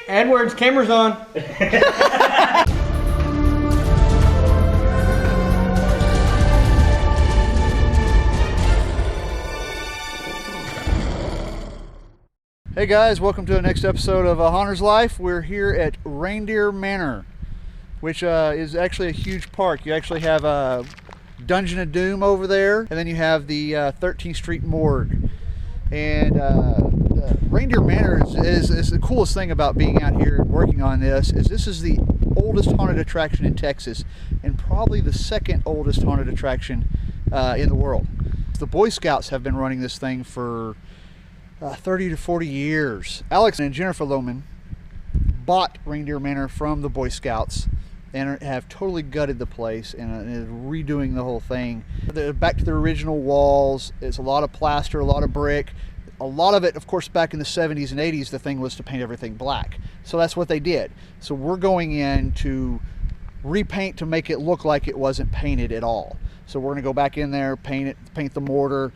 AdWords, camera's on. Hey guys, welcome to the next episode of Haunter's Life. We're here at Reindeer Manor, which is actually a huge park. You actually have a Dungeon of Doom over there, and then you have the 13th Street Morgue. And Reindeer Manor is the coolest thing about being out here and working on this. This is the oldest haunted attraction in Texas, and probably the second oldest haunted attraction in the world. The Boy Scouts have been running this thing for 30 to 40 years. Alex and Jennifer Lohmann bought Reindeer Manor from the Boy Scouts and have totally gutted the place and is redoing the whole thing. They're back to the original walls. It's a lot of plaster, a lot of brick. A lot of it, of course, back in the 70s and 80s, the thing was to paint everything black. So that's what they did. So we're going in to repaint to make it look like it wasn't painted at all. So we're gonna go back in there, paint the mortar,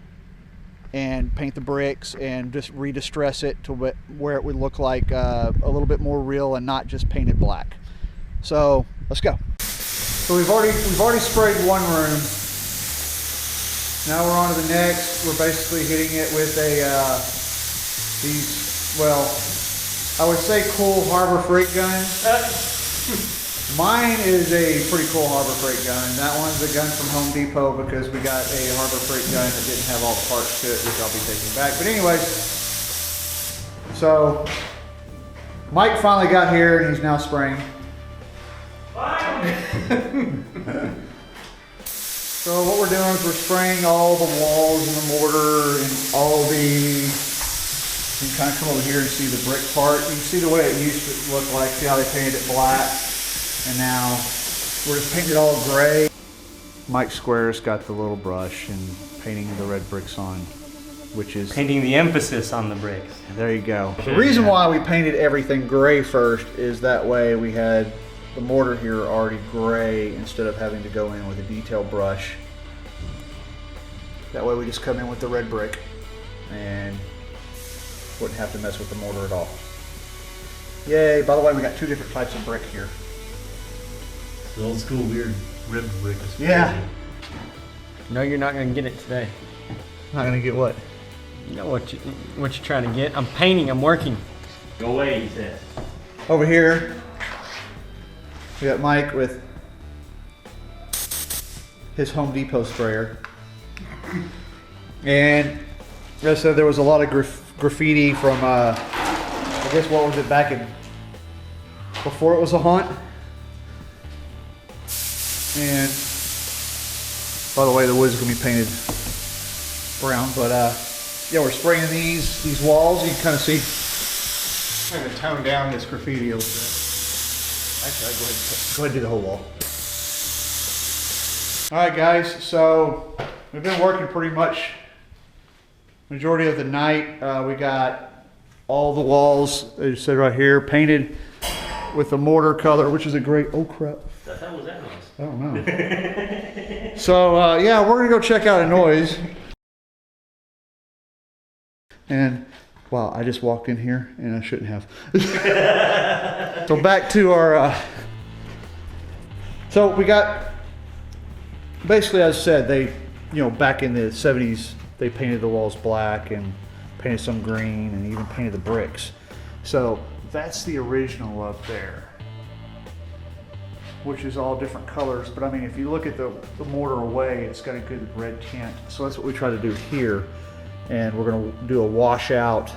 and paint the bricks and just redistress it to where it would look like a little bit more real and not just painted black. So let's go. So we've already sprayed one room. Now we're on to the next. We're basically hitting it with these, well, I would say cool Harbor Freight guns. Mine is a pretty cool Harbor Freight gun. That one's a gun from Home Depot because we got a Harbor Freight gun that didn't have all the parts to it, which I'll be taking back. But anyways, so Mike finally got here and he's now spraying. So what we're doing is we're spraying all the walls and the mortar and all the, you can kind of come over here and see the brick part. You can see the way it used to look like, see how they painted it black. And now we're just painting it all gray. Mike Square's got the little brush and painting the red bricks on, which is Painting the emphasis on the bricks. There you go. The reason why we painted everything gray first is that way we had the mortar here already gray instead of having to go in with a detail brush. That way we just come in with the red brick and wouldn't have to mess with the mortar at all. Yay, by the way, we got two different types of brick here. The old school weird ribbed brick. Yeah. No, you're not gonna get it today. Not gonna get what? You know what you're trying to get. I'm painting, I'm working. Go away, he said. Over here, we got Mike with his Home Depot sprayer. And as I said, there was a lot of graffiti from, I guess, what was it, back in, before it was a haunt? And by the way, the wood's gonna be painted brown, but yeah, we're spraying these walls. You can kind of see, kind of tone down this graffiti a little bit. Actually, I'll go ahead and do the whole wall. All right, guys, so we've been working pretty much majority of the night. We got all the walls, as you said right here, painted with the mortar color, which is a great, oh crap. What the hell was that noise? I don't know. So yeah, we're gonna go check out a noise. And wow, I just walked in here and I shouldn't have. So back to our, so we got, basically as I said, they, you know, back in the 70s, they painted the walls black and painted some green and even painted the bricks. So that's the original up there, which is all different colors. But I mean, if you look at the mortar away, it's got a good red tint. So that's what we try to do here. And we're gonna do a washout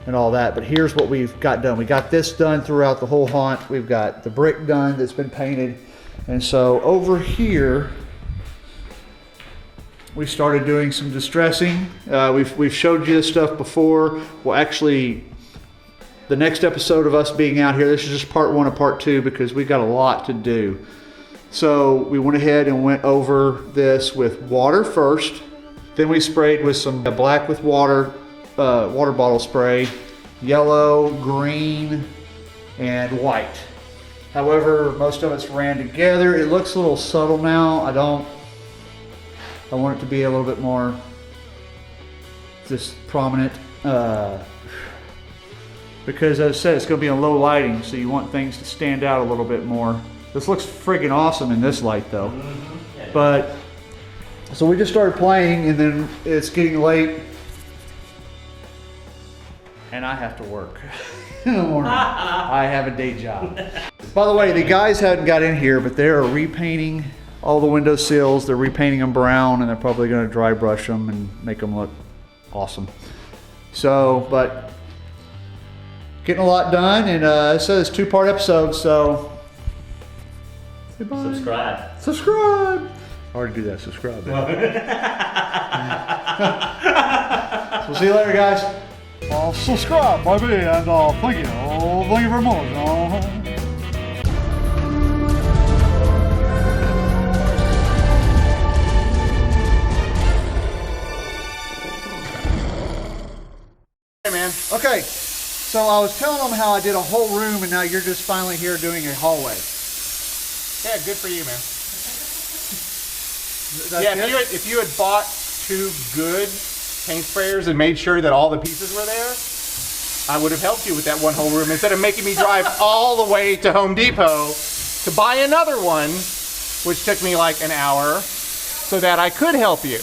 and all that. But here's what we've got done. We got this done throughout the whole haunt. We've got the brick done that's been painted. And so over here, we started doing some distressing. We've showed you this stuff before. Well, actually, the next episode of us being out here, this is just part one of part two because we've got a lot to do. So we went ahead and went over this with water first. Then we sprayed with some black with water, water bottle spray, yellow, green, and white. However, most of it's ran together. It looks a little subtle now. I want it to be a little bit more just prominent. because as I said, it's going to be in low lighting, so you want things to stand out a little bit more. This looks friggin' awesome in this light though. But, so we just started playing and then it's getting late and I have to work in the morning. I have a day job. By the way, the guys hadn't got in here, but they are repainting all the window sills. They're repainting them brown and they're probably going to dry brush them and make them look awesome. So, but getting a lot done, and it says 2-part episode, so say bye. Subscribe. Subscribe. I already do that. Subscribe. So we'll see you later, guys. Subscribe, baby, and thank you. Thank you very much. Hey, man. Okay, so I was telling them how I did a whole room, and now you're just finally here doing a hallway. Yeah, good for you, man. That's Yeah, it? if you had bought 2 good paint sprayers and made sure that all the pieces were there, I would have helped you with that one whole room instead of making me drive all the way to Home Depot to buy another one, which took me like an hour, so that I could help you.